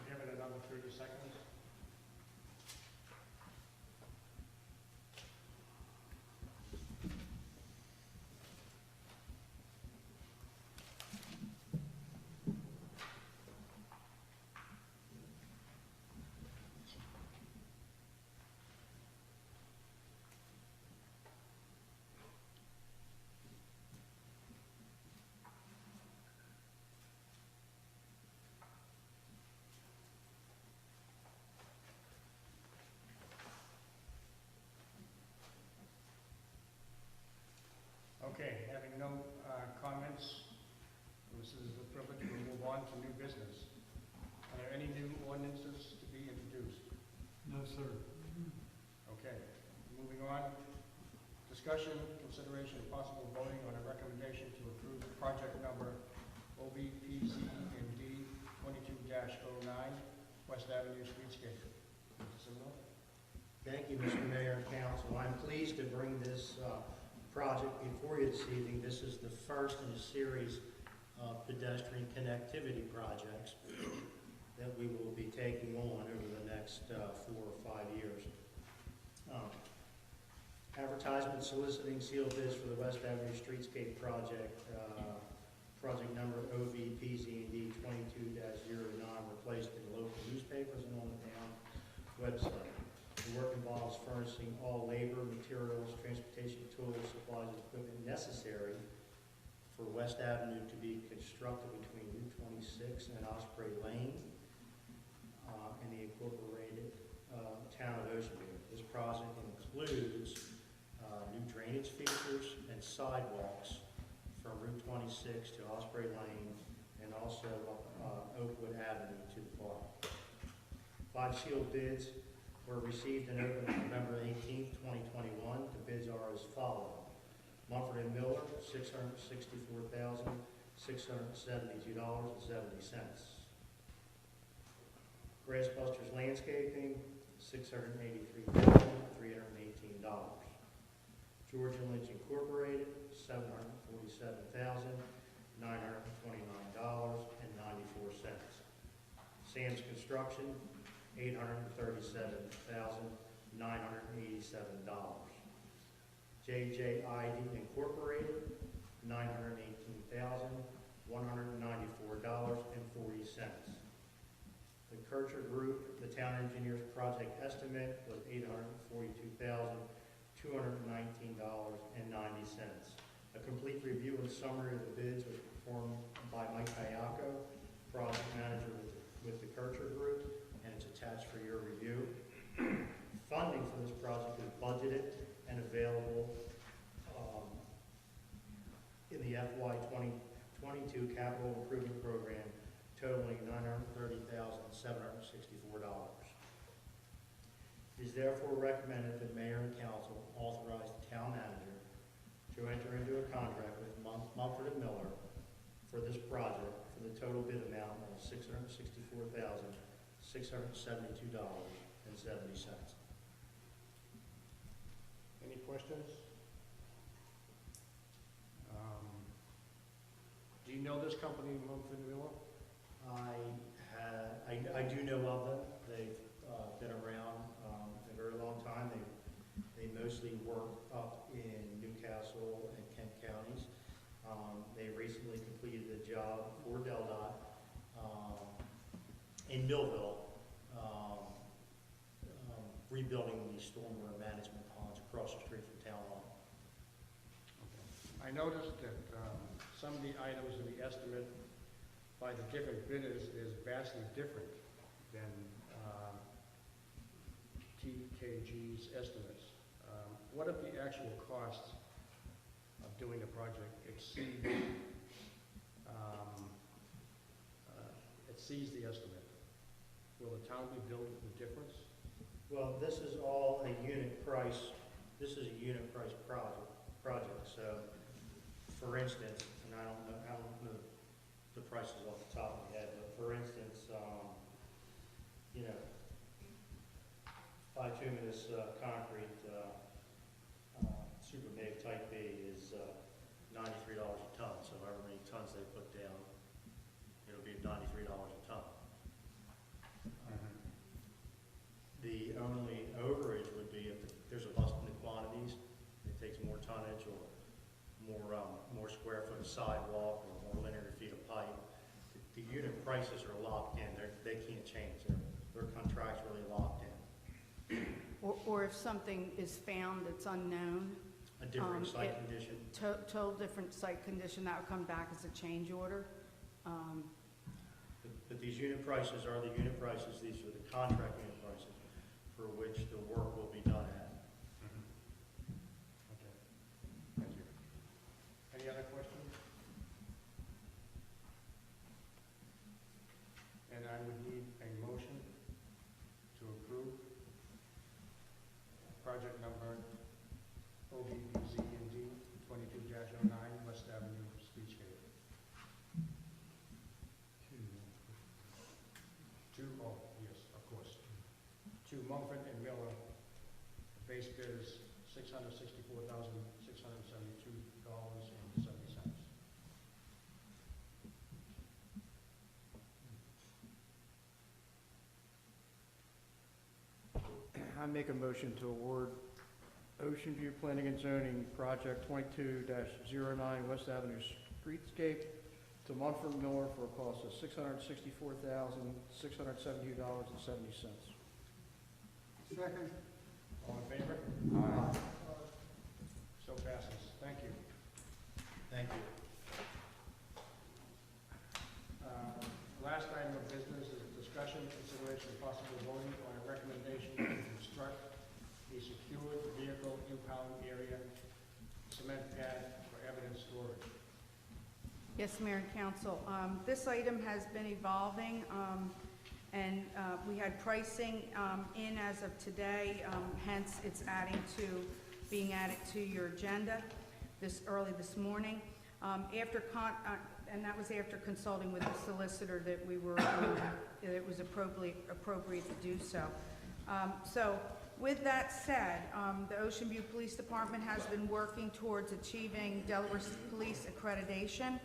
Give it another 30 seconds. Okay, having no comments, this is the privilege, we'll move on to new business. Are there any new ordinances to be introduced? No, sir. Okay, moving on. Discussion, consideration, and possible voting on a recommendation to approve project number OBPCND 22-09, West Avenue Streetscape. Mr. Simino? Thank you, Mr. Mayor and Council. I'm pleased to bring this project before you this evening. This is the first in a series of pedestrian connectivity projects that we will be taking on over the next 4 or 5 years. advertisement soliciting sealed bids for the West Avenue Streetscape project, project number OVPZ&D 22-09, were placed in local newspapers and on the town website. The work involves furnishing all labor, materials, transportation tools, supplies, and equipment necessary for West Avenue to be constructed between Route 26 and Osprey Lane in the incorporated town of Ocean View. This project includes new drainage features and sidewalks from Route 26 to Osprey Lane and also Oakwood Avenue to the park. 5 sealed bids were received and opened on November 18th, 2021. The bids are as follows. Mumford & Miller, $664,672.70. Grassbusters Landscaping, $683,318. Georgia Lynch Incorporated, $747,929.94. Sam's Construction, $837,987. JJID Incorporated, $918,194.40. The Kircher Group, the town engineer's project estimate was $842,219.90. A complete review and summary of the bids was performed by Mike Kayako, project manager with the Kircher Group, and it's attached for your review. Funding for this project is budgeted and available in the FY 2022 Capital Improvement Program, totaling $930,764. It is therefore recommended that Mayor and Council authorize the town manager to enter into a contract with Mumford & Miller for this project for the total bid amount of $664,672.70. Any questions? Do you know this company, Mumford & Miller? I do know of them. They've been around a very long time. They mostly work up in Newcastle and Kent counties. They recently completed a job for DelDOT in Millville, rebuilding the stormwater management ponds across the street from Town Hall. I noticed that some of the items in the estimate by the different bidders is vastly different than TKG's estimates. What if the actual costs of doing the project exceeds the estimate? Will the town be billed the difference? Well, this is all a unit price. This is a unit price project. So, for instance, and I don't know the prices off the top of my head, but for instance, bituminous concrete Super Big Type B is $93 a ton. So however many tons they put down, it'll be $93 a ton. The only overage would be if there's a bust in the quantities, it takes more tonnage or more square foot of sidewalk or more linear feet of pipe. The unit prices are locked in. They can't change. They're contractually locked in. Or if something is found that's unknown, A different site condition. total different site condition, that would come back as a change order. But these unit prices are the unit prices. These are the contract unit prices for which the work will be done at. Okay. Thank you. Any other questions? And I would need a motion to approve project number OBBZ&D 22-09 West Avenue Streetscape. To Mumford & Miller, base bid is $664,672.70. I make a motion to award Ocean View Planning and Zoning, Project 22-09 West Avenue Streetscape to Munford Miller for a cost of $664,672.70. Second. All in favor? So passes. Thank you. Thank you. Last item of business is discussion, consideration, and possible voting on a recommendation to construct a secured vehicle impound area cement pad for evidence storage. Yes, Mayor and Council. This item has been evolving, and we had pricing in as of today, hence it's being added to your agenda early this morning. And that was after consulting with the solicitor that we were, that it was appropriate to do so. So with that said, the Ocean View Police Department has been working towards achieving Delaware Police accreditation.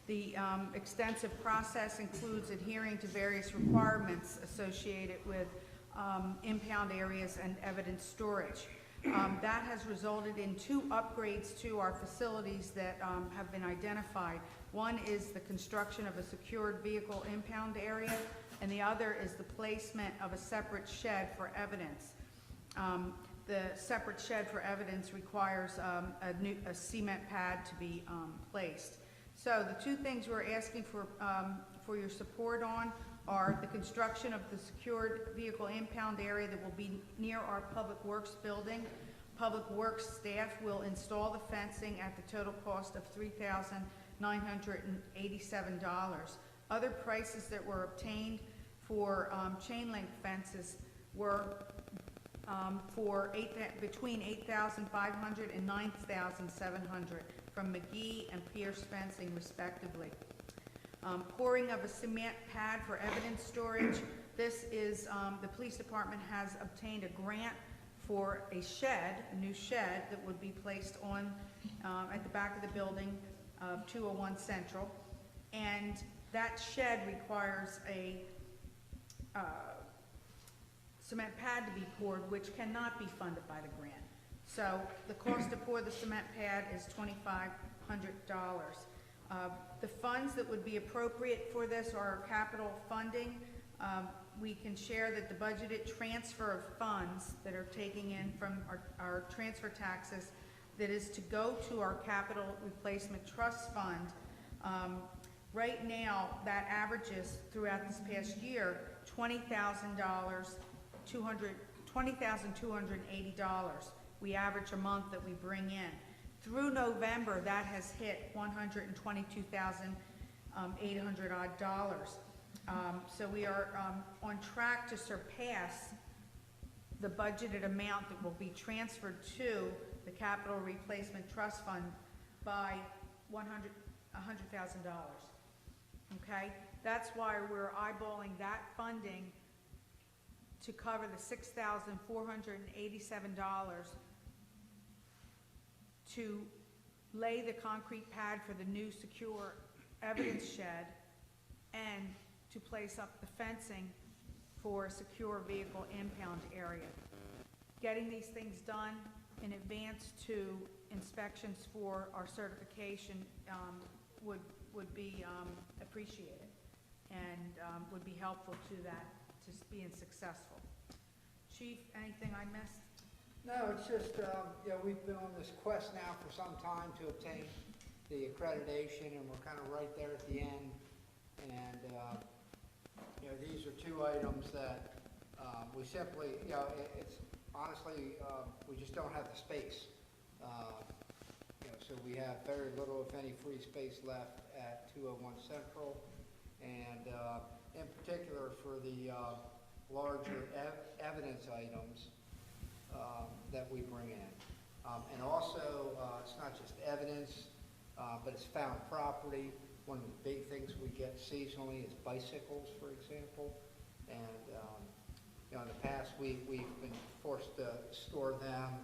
The extensive process includes adhering to various requirements associated with impound areas and evidence storage. That has resulted in 2 upgrades to our facilities that have been identified. One is the construction of a secured vehicle impound area, and the other is the placement of a separate shed for evidence. The separate shed for evidence requires a cement pad to be placed. So the 2 things we're asking for your support on are the construction of the secured vehicle impound area that will be near our Public Works building. Public Works staff will install the fencing at the total cost of $3,987. Other prices that were obtained for chain link fences were between $8,500 and $9,700 from McGee and Pierce Fencing respectively. Pouring of a cement pad for evidence storage. This is, the police department has obtained a grant for a shed, a new shed that would be placed on, at the back of the building of 201 Central. And that shed requires a cement pad to be poured, which cannot be funded by the grant. So the cost to pour the cement pad is $2,500. The funds that would be appropriate for this are capital funding. We can share that the budgeted transfer of funds that are taking in from our transfer taxes that is to go to our capital replacement trust fund. Right now, that averages throughout this past year $20,280. We average a month that we bring in. Through November, that has hit $122,800 odd. So we are on track to surpass the budgeted amount that will be transferred to the Capital Replacement Trust Fund by $100,000. Okay? That's why we're eyeballing that funding to cover the $6,487 to lay the concrete pad for the new secure evidence shed and to place up the fencing for a secure vehicle impound area. Getting these things done in advance to inspections for our certification would be appreciated and would be helpful to that, to being successful. Chief, anything I missed? No, it's just, we've been on this quest now for some time to obtain the accreditation, and we're kind of right there at the end. And, these are 2 items that we simply, it's honestly, we just don't have the space. So we have very little, if any, free space left at 201 Central. And in particular for the larger evidence items that we bring in. And also, it's not just evidence, but it's found property. One of the big things we get seasonally is bicycles, for example. And in the past, we've been forced to store them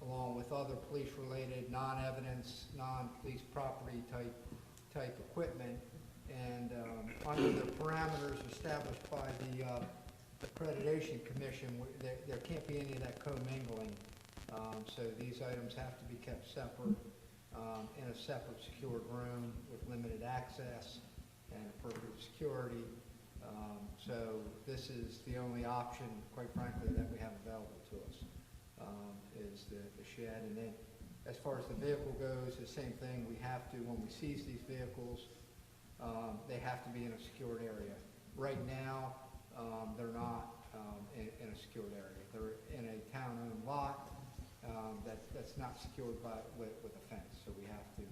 along with other police-related, non-evidence, non-police property type equipment. And under the parameters established by the Accreditation Commission, there can't be any of that commingling. So these items have to be kept separate, in a separate secured room with limited access and appropriate security. So this is the only option, quite frankly, that we have available to us, is the shed. And then as far as the vehicle goes, the same thing, we have to, when we seize these vehicles, they have to be in a secured area. Right now, they're not in a secured area. They're in a town-owned lot that's not secured with a fence, so we have to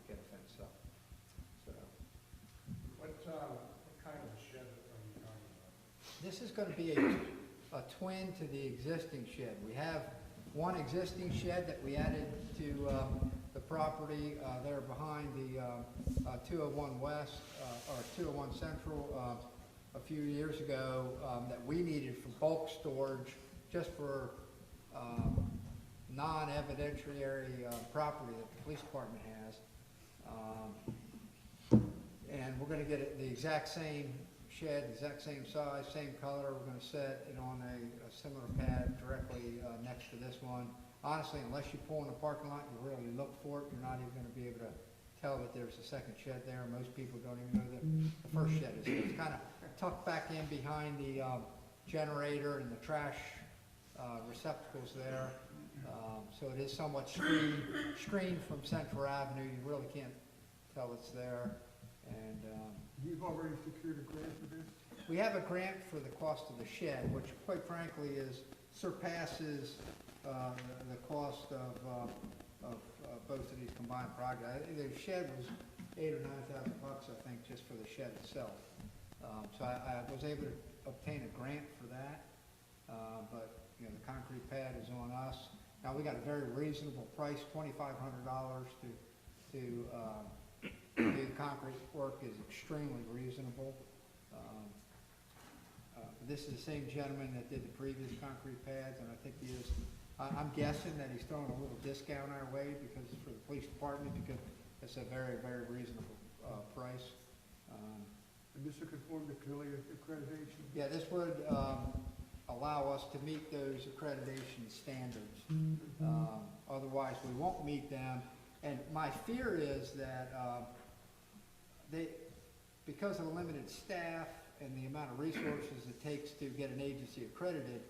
get a fence up. So What kind of shed are you talking about? this is going to be a twin to the existing shed. We have one existing shed that we added to the property there behind the 201 West or 201 Central a few years ago that we needed for bulk storage, just for non-evidentiary property that the police department has. And we're going to get it the exact same shed, exact same size, same color. We're going to set it on a similar pad directly next to this one. Honestly, unless you pull in the parking lot and you really look for it, you're not even going to be able to tell that there's a second shed there. Most people don't even know that the first shed is there. It's kind of tucked back in behind the generator and the trash receptacles there. So it is somewhat screened from Central Avenue. You really can't tell it's there. And You've already secured a grant for this? we have a grant for the cost of the shed, which quite frankly surpasses the cost of both of these combined projects. The shed was $8,000 or $9,000, I think, just for the shed itself. So I was able to obtain a grant for that, but you know, the concrete pad is on us. Now we got a very reasonable price, $2,500 to do the concrete work is extremely reasonable. This is the same gentleman that did the previous concrete pads, and I think he is. I'm guessing that he's throwing a little discount our way because it's for the police department, because it's a very, very reasonable price. And this will conform to clearly accreditation? Yeah, this would allow us to meet those accreditation standards. Otherwise, we won't meet them. And my fear is that because of the limited staff and the amount of resources it takes to get an agency accredited,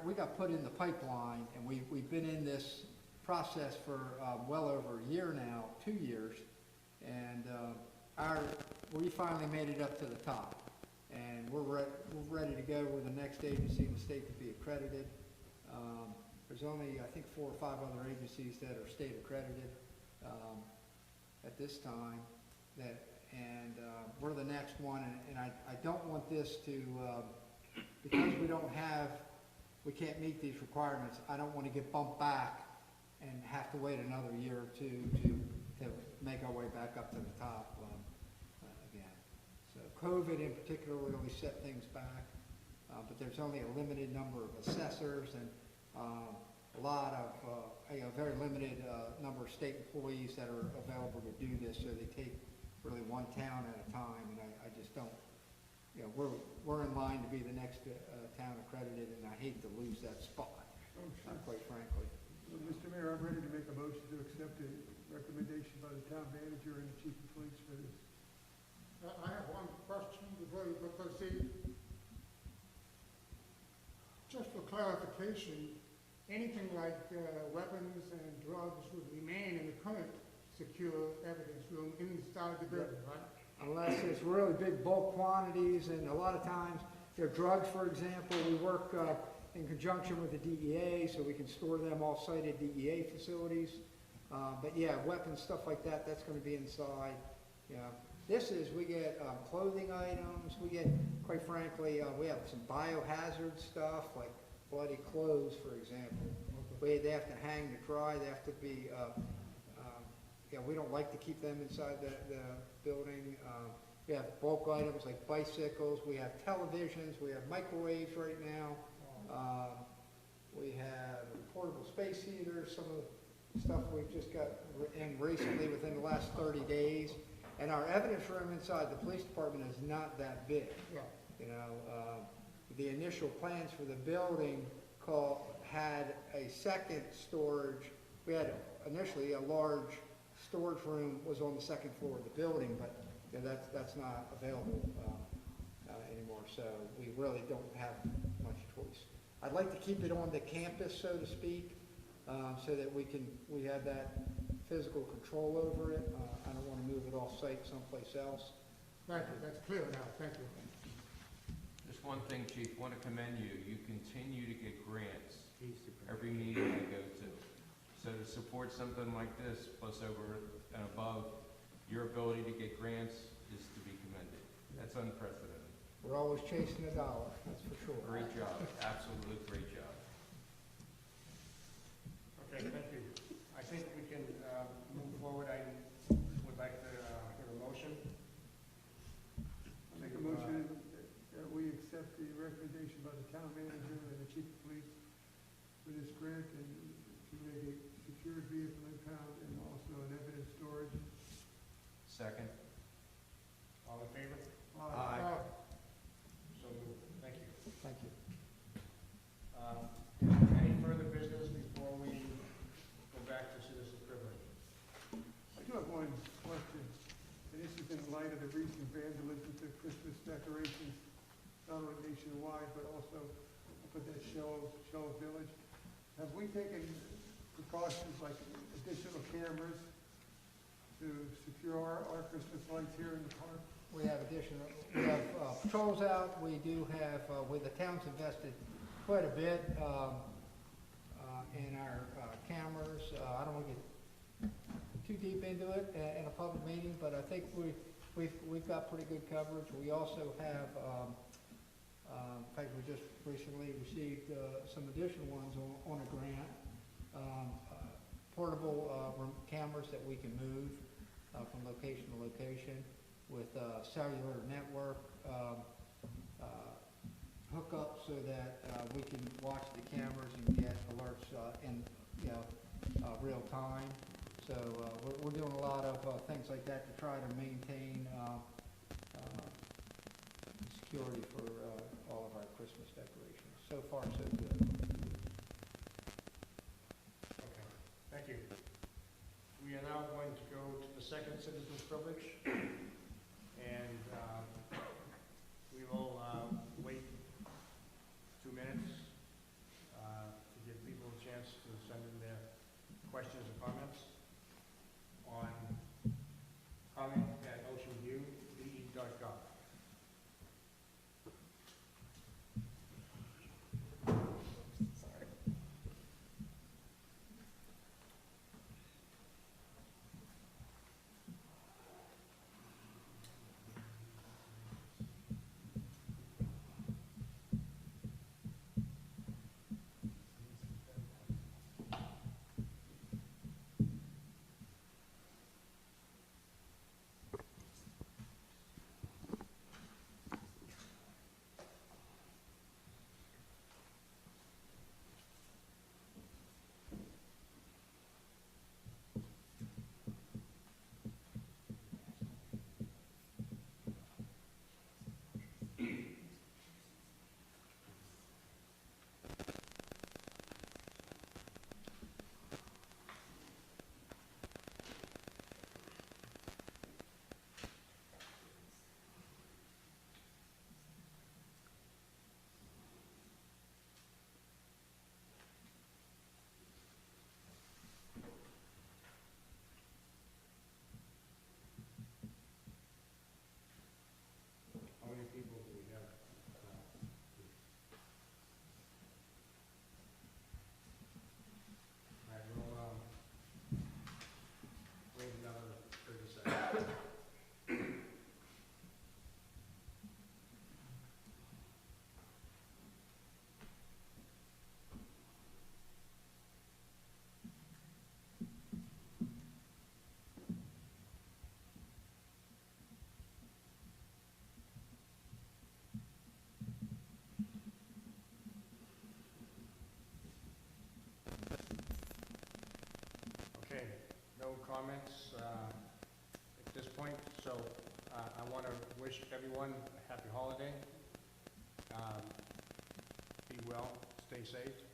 we got put in the pipeline, and we've been in this process for well over a year now, 2 years, and we finally made it up to the top, and we're ready to go. We're the next agency in the state to be accredited. There's only, I think, 4 or 5 other agencies that are state accredited at this time, and we're the next one, and I don't want this to, because we can't meet these requirements, I don't want to get bumped back and have to wait another year or two to make our way back up to the top again. So COVID in particular really set things back, but there's only a limited number of assessors and a lot of, a very limited number of state employees that are available to do this, so they take really one town at a time, and I just don't, you know, we're in line to be the next town accredited, and I hate to lose that spot, quite frankly. Well, Mr. Mayor, I'm ready to make a motion to accept the recommendation by the town manager and the chief of police for this. I have one question before you, because see, just for clarification, anything like weapons and drugs would remain in the current secure evidence room inside the building, right? Unless it's really big bulk quantities, and a lot of times, drugs, for example, we work in conjunction with the DEA, so we can store them off-site at DEA facilities. But yeah, weapons, stuff like that, that's going to be inside. Yeah, we get clothing items, we get, quite frankly, we have some biohazard stuff, like bloody clothes, for example. They have to hang to dry, they have to be, we don't like to keep them inside the building. We have bulk items like bicycles, we have televisions, we have microwaves right now. We have portable space heaters, some of the stuff we've just got in recently within the last 30 days. And our evidence room inside the police department is not that big. Yeah. You know, the initial plans for the building had a second storage. We had initially a large storage room was on the second floor of the building, but you know, that's not available anymore, so we really don't have much choice. I'd like to keep it on the campus, so to speak, so that we have that physical control over it. I don't want to move it off-site someplace else. Thank you, that's clear now, thank you. Just one thing, Chief, want to commend you. You continue to get grants every meeting I go to. So to support something like this, plus over and above, your ability to get grants is to be commended. That's unprecedented. We're always chasing a dollar, that's for sure. Great job, absolute great job. Okay, thank you. I think we can move forward. I would like to hear a motion. I'll make a motion that we accept the recommendation by the town manager and the chief of police for this grant and to make a secured vehicle impound and also an evidence storage. Second. All in favor? Aye. So moved. Thank you. Thank you. Any further business before we go back to citizen privilege? I do have one question, and this is in light of the recent vandalism to Christmas decorations, not only nationwide, but also up at that Shell Village. Have we taken precautions like additional cameras to secure our Christmas lights here in the park? We have patrols out. We do have, the town's invested quite a bit in our cameras. I don't want to get too deep into it in a public meeting, but I think we've got pretty good coverage. We also have, in fact, we just recently received some additional ones on a grant, portable cameras that we can move from location to location with cellular network hookup so that we can watch the cameras and get alerts in real time. So we're doing a lot of things like that to try to maintain security for all of our Christmas decorations. So far, so good. Okay, thank you. We are now going to go to the second citizen's privilege, and we will wait 2 minutes to give people a chance to send in their questions or comments on comment@oceanviewbe.gov. How many people do we have? All right, we'll wait another 30 seconds. Okay, no comments at this point, so I want to wish everyone a happy holiday. Be well, stay safe,